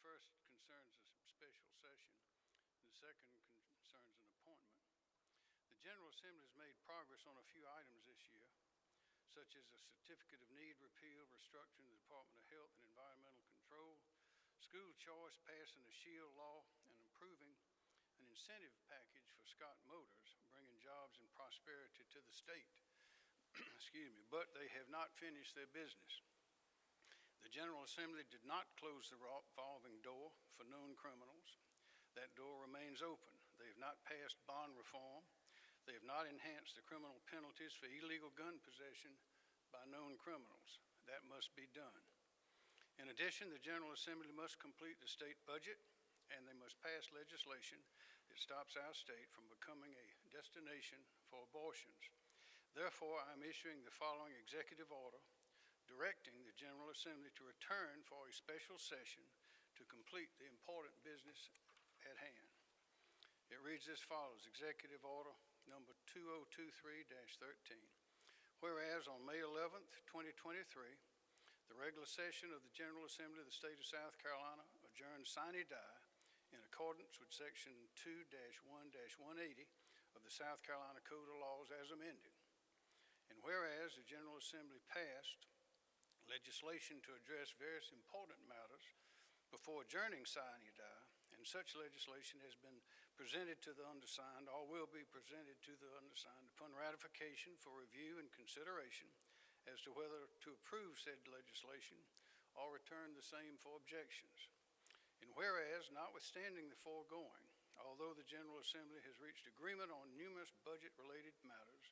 first concerns a special session. The second concerns an appointment. The General Assembly has made progress on a few items this year, such as a certificate of need repeal, restructuring the Department of Health and Environmental Control, school choice, passing the SHIELD law, and improving an incentive package for Scott Motors, bringing jobs and prosperity to the state. Excuse me, but they have not finished their business. The General Assembly did not close the revolving door for known criminals. That door remains open. They have not passed bond reform. They have not enhanced the criminal penalties for illegal gun possession by known criminals. That must be done. In addition, the General Assembly must complete the state budget, and they must pass legislation that stops our state from becoming a destination for abortions. Therefore, I am issuing the following executive order directing the General Assembly to return for a special session to complete the important business at hand. It reads as follows: Executive Order number 2023-13. Whereas on May 11th, 2023, the regular session of the General Assembly of the State of South Carolina adjourned sine die in accordance with Section 2-1-180 of the South Carolina Code of Laws as amended. And whereas the General Assembly passed legislation to address various important matters before adjourning sine die, and such legislation has been presented to the undersigned or will be presented to the undersigned upon ratification for review and consideration as to whether to approve said legislation or return the same for objections. And whereas, notwithstanding the foregoing, although the General Assembly has reached agreement on numerous budget-related matters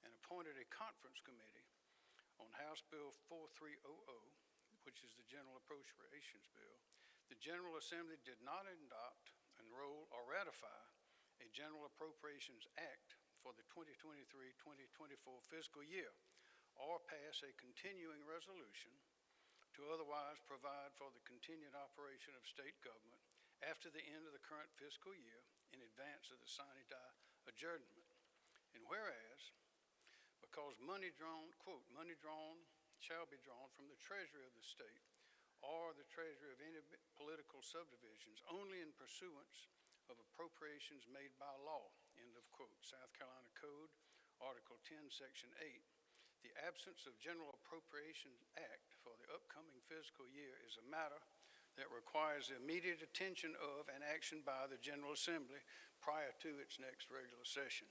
and appointed a conference committee on House Bill 4300, which is the General Appropriations Bill, the General Assembly did not adopt, enroll, or ratify a General Appropriations Act for the 2023-2024 fiscal year, or pass a continuing resolution to otherwise provide for the continued operation of state government after the end of the current fiscal year in advance of the sine die adjournment. And whereas, because money drawn, quote, money drawn shall be drawn from the treasury of the state or the treasury of any political subdivisions only in pursuance of appropriations made by law, end of quote, South Carolina Code, Article 10, Section 8. The absence of General Appropriations Act for the upcoming fiscal year is a matter that requires the immediate attention of and action by the General Assembly prior to its next regular session.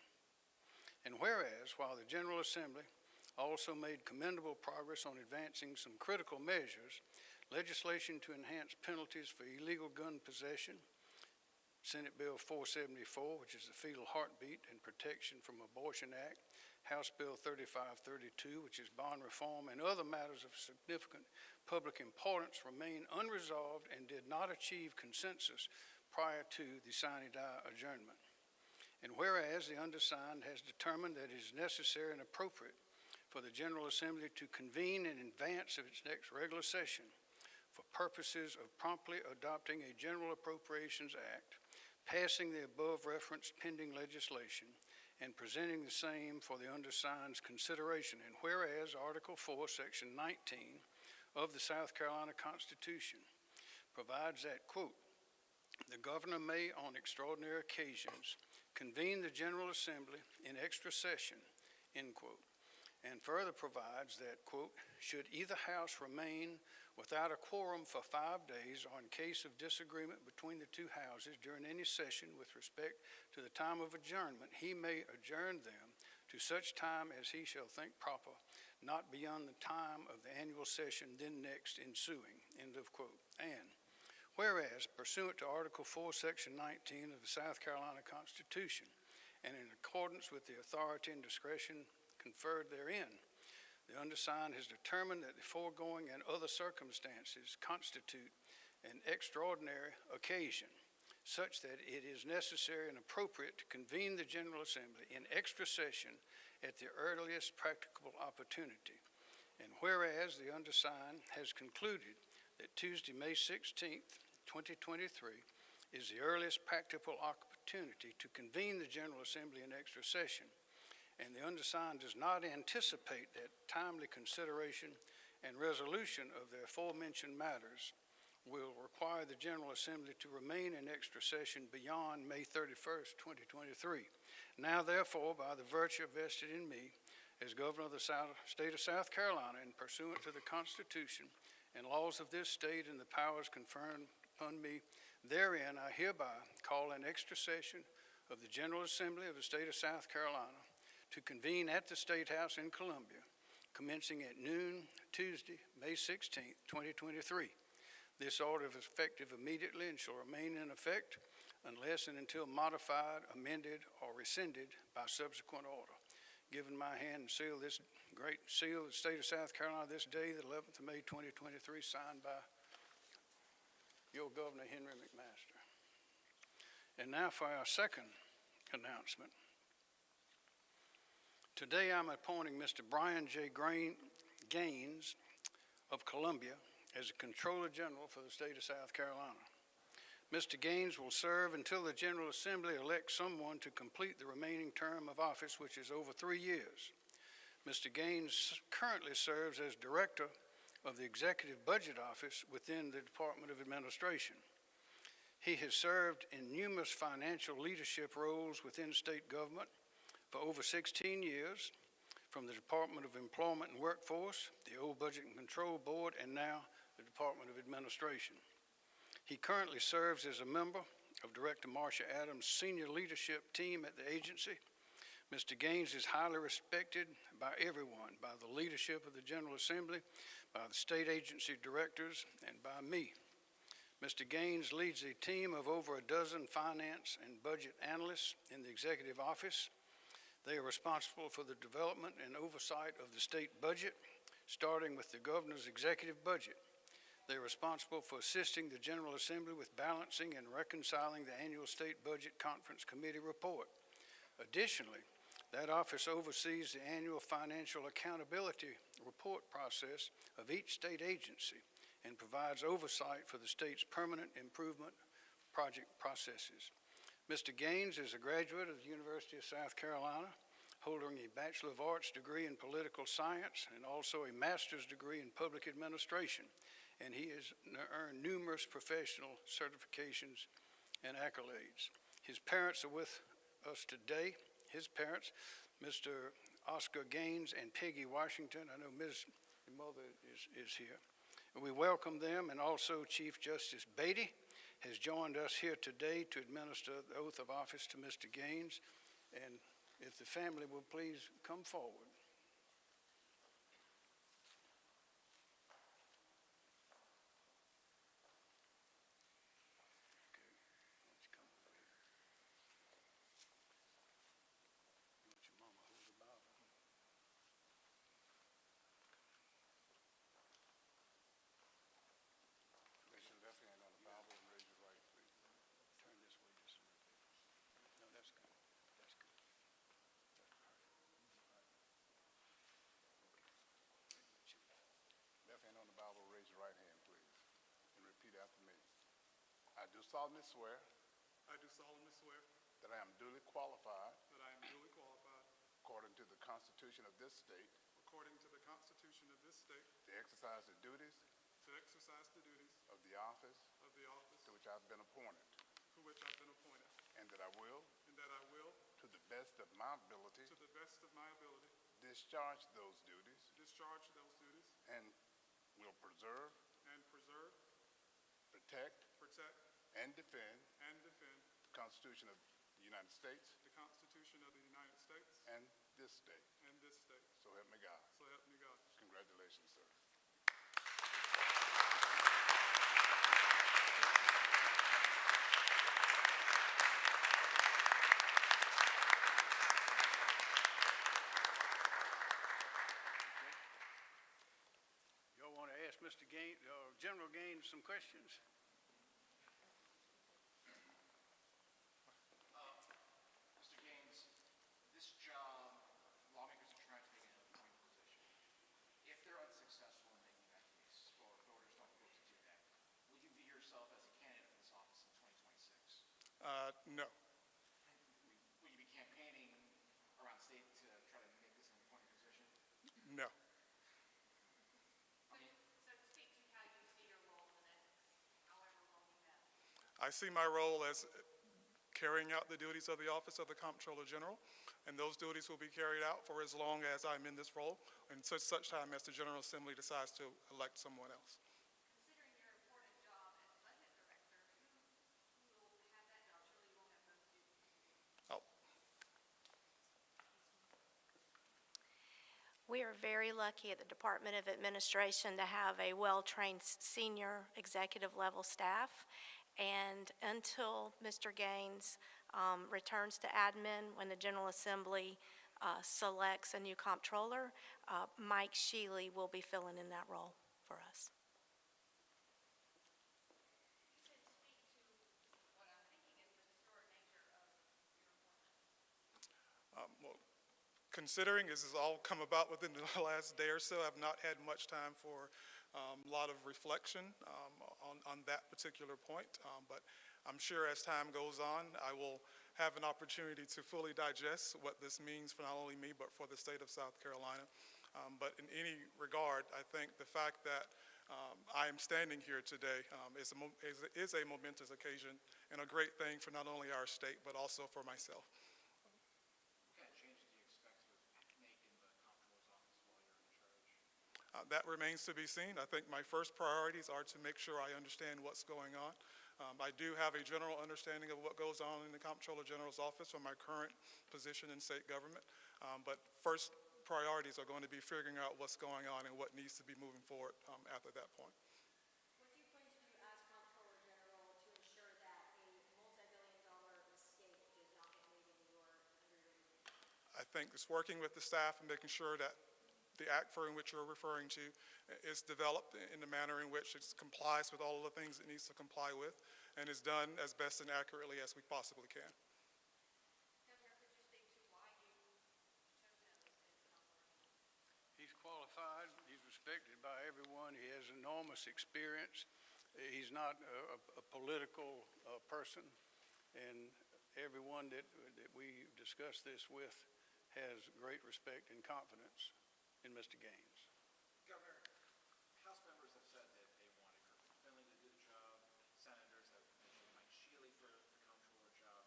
And whereas, while the General Assembly also made commendable progress on advancing some critical measures, legislation to enhance penalties for illegal gun possession, Senate Bill 474, which is the Fetal Heartbeat and Protection from Abortion Act, House Bill 3532, which is bond reform, and other matters of significant public importance remain unresolved and did not achieve consensus prior to the sine die adjournment. And whereas the undersigned has determined that it is necessary and appropriate for the General Assembly to convene in advance of its next regular session for purposes of promptly adopting a General Appropriations Act, passing the above referenced pending legislation, and presenting the same for the undersigned's consideration. And whereas Article 4, Section 19 of the South Carolina Constitution provides that, quote, the governor may on extraordinary occasions convene the General Assembly in extra session, end quote, and further provides that, quote, should either house remain without a quorum for 5 days or in case of disagreement between the two houses during any session with respect to the time of adjournment, he may adjourn them to such time as he shall think proper, not beyond the time of the annual session then next ensuing, end of quote. And whereas, pursuant to Article 4, Section 19 of the South Carolina Constitution, and in accordance with the authority and discretion conferred therein, the undersigned has determined that the foregoing and other circumstances constitute an extraordinary occasion, such that it is necessary and appropriate to convene the General Assembly in extra session at the earliest practicable opportunity. And whereas the undersigned has concluded that Tuesday, May 16th, 2023, is the earliest practicable opportunity to convene the General Assembly in extra session, and the undersigned does not anticipate that timely consideration and resolution of the aforementioned matters will require the General Assembly to remain in extra session beyond May 31st, 2023. Now, therefore, by the virtue vested in me as Governor of the state of South Carolina and pursuant to the Constitution and laws of this state and the powers conferred upon me therein, I hereby call an extra session of the General Assembly of the state of South Carolina to convene at the State House in Columbia, commencing at noon Tuesday, May 16th, 2023. This order is effective immediately and shall remain in effect unless and until modified, amended, or rescinded by subsequent order. Given my hand and seal this great seal of the state of South Carolina this day, the 11th of May, 2023, signed by your Governor, Henry McMaster. And now for our second announcement. Today I'm appointing Mr. Brian J. Gaines of Columbia as a Comptroller General for the state of South Carolina. Mr. Gaines will serve until the General Assembly elects someone to complete the remaining term of office, which is over 3 years. Mr. Gaines currently serves as Director of the Executive Budget Office within the Department of Administration. He has served in numerous financial leadership roles within state government for over 16 years, from the Department of Employment and Workforce, the old Budget and Control Board, and now the Department of Administration. He currently serves as a member of Director Marcia Adams' senior leadership team at the agency. Mr. Gaines is highly respected by everyone, by the leadership of the General Assembly, by the state agency directors, and by me. Mr. Gaines leads a team of over a dozen finance and budget analysts in the executive office. They are responsible for the development and oversight of the state budget, starting with the governor's executive budget. They are responsible for assisting the General Assembly with balancing and reconciling the annual State Budget Conference Committee report. Additionally, that office oversees the annual financial accountability report process of each state agency and provides oversight for the state's permanent improvement project processes. Mr. Gaines is a graduate of the University of South Carolina, holding a Bachelor of Arts degree in political science and also a master's degree in public administration. And he has earned numerous professional certifications and accolades. His parents are with us today. His parents, Mr. Oscar Gaines and Peggy Washington. I know Ms. Mother is here. And we welcome them, and also Chief Justice Beatty has joined us here today to administer the oath of office to Mr. Gaines. And if the family will please come forward. I do solemnly swear I do solemnly swear that I am duly qualified, that I am duly qualified, according to the Constitution of this state, according to the Constitution of this state, to exercise the duties to exercise the duties of the office of the office to which I have been appointed, to which I've been appointed, and that I will, and that I will, to the best of my ability, to the best of my ability, discharge those duties discharge those duties and will preserve, and preserve, protect, and defend the Constitution of the United States the Constitution of the United States and this state. and this state. So help me God. So help me God. Congratulations, sir. Y'all want to ask Mr. Gaines, General Gaines some questions? Mr. Gaines, this job, lawmakers are trying to make it an appointed position. If they're unsuccessful in making that case, or voters don't vote to do that, will you view yourself as a candidate for this office in 2026? No. Will you be campaigning around state to try to make this an appointed position? No. So speak to how you see your role in it. I see my role as carrying out the duties of the Office of the Comptroller General, and those duties will be carried out for as long as I'm in this role, and such time as the General Assembly decides to elect someone else. Considering your important job as budget director, who will have that job? Surely you won't have those duties. Oh, We are very lucky at the Department of Administration to have a well-trained senior executive level staff. And until Mr. Gaines returns to admin, when the General Assembly selects a new comptroller, Mike Shealy will be filling in that role for us. You should speak to what I'm thinking is the historic nature of your appointment. well, considering this has all come about within the last day or so, I've not had much time for a lot of reflection on that particular point, but I'm sure as time goes on, I will have an opportunity to fully digest what this means for not only me, but for the state of South Carolina. But in any regard, I think the fact that I am standing here today is a momentous occasion and a great thing for not only our state, but also for myself. What kind of changes do you expect to make in the comptroller's office while you're in charge? That remains to be seen. I think my first priorities are to make sure I understand what's going on. I do have a general understanding of what goes on in the Comptroller General's office from my current position in state government, but first priorities are going to be figuring out what's going on and what needs to be moving forward after that point. What do you plan to do as Comptroller General to ensure that a multi-billion-dollar mistake does not get made under your review? I think it's working with the staff and making sure that the ACFR in which you're referring to is developed in the manner in which it complies with all of the things it needs to comply with and is done as best and accurately as we possibly can. Governor, could you speak to why you chose him as comptroller? He's qualified, he's respected by everyone, he has enormous experience. He's not a political person, and everyone that we discuss this with has great respect and confidence in Mr. Gaines. Governor, House members have said that they wanted Kirk Finley to do the job. Senators have mentioned Mike Shealy for the comptroller job,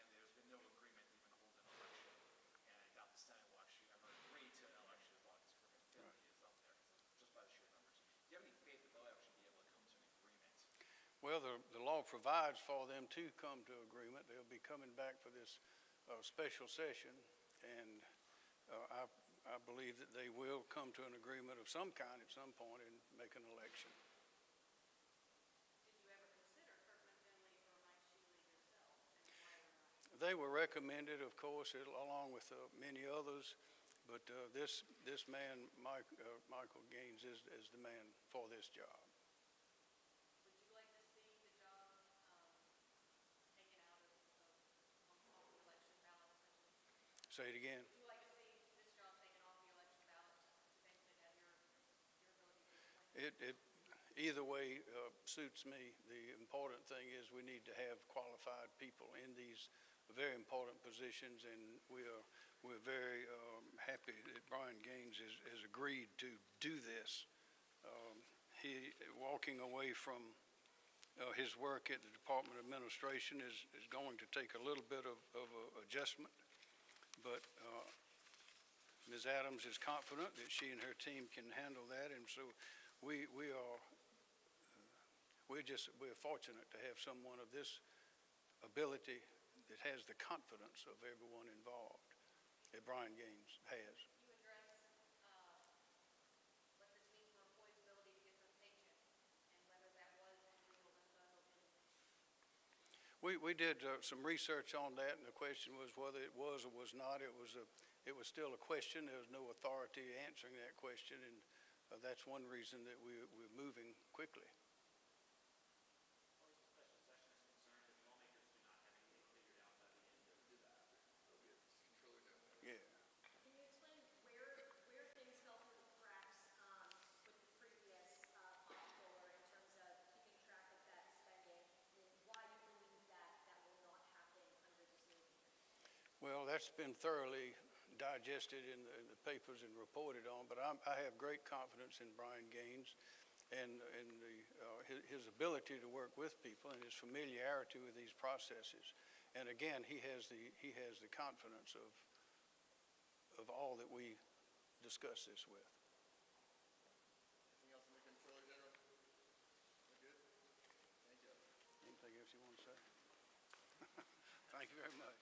and there's been no agreement to even hold an election. And I doubt the Senate will actually ever agree to an election as long as Kirk Finley is up there, just by the sheer numbers. Do you have any faith that they'll actually be able to come to an agreement? Well, the law provides for them to come to agreement. They'll be coming back for this special session, and I believe that they will come to an agreement of some kind at some point and make an election. Did you ever consider Kirkland Finley for Mike Shealy yourself, and why or not? They were recommended, of course, along with many others, but this man, Michael Gaines, is the man for this job. Would you like to see the job taken out of off the election ballot, essentially? Say it again. Would you like to see this job taken off the election ballot to basically have your ability to appoint? Either way suits me. The important thing is we need to have qualified people in these very important positions, and we're very happy that Brian Gaines has agreed to do this. He walking away from his work at the Department of Administration is going to take a little bit of adjustment, but Ms. Adams is confident that she and her team can handle that, and so we're fortunate to have someone of this ability that has the confidence of everyone involved that Brian Gaines has. You address what this means for employees' ability to get their paycheck, and whether that was in legal limbo. We did some research on that, and the question was whether it was or was not. It was still a question. There was no authority answering that question, and that's one reason that we're moving quickly. Yeah. Can you explain where things fell through the cracks with the previous comptroller in terms of keeping track of that spending, and why you believe that will not happen under this new leader? Well, that's been thoroughly digested in the papers and reported on, but I have great confidence in Brian Gaines. his ability to work with people and his familiarity with these processes. And again, he has the confidence of all that we discuss this with. Anything else from the Comptroller General? We're good? Thank you. Anything else you want to say? Thank you very much.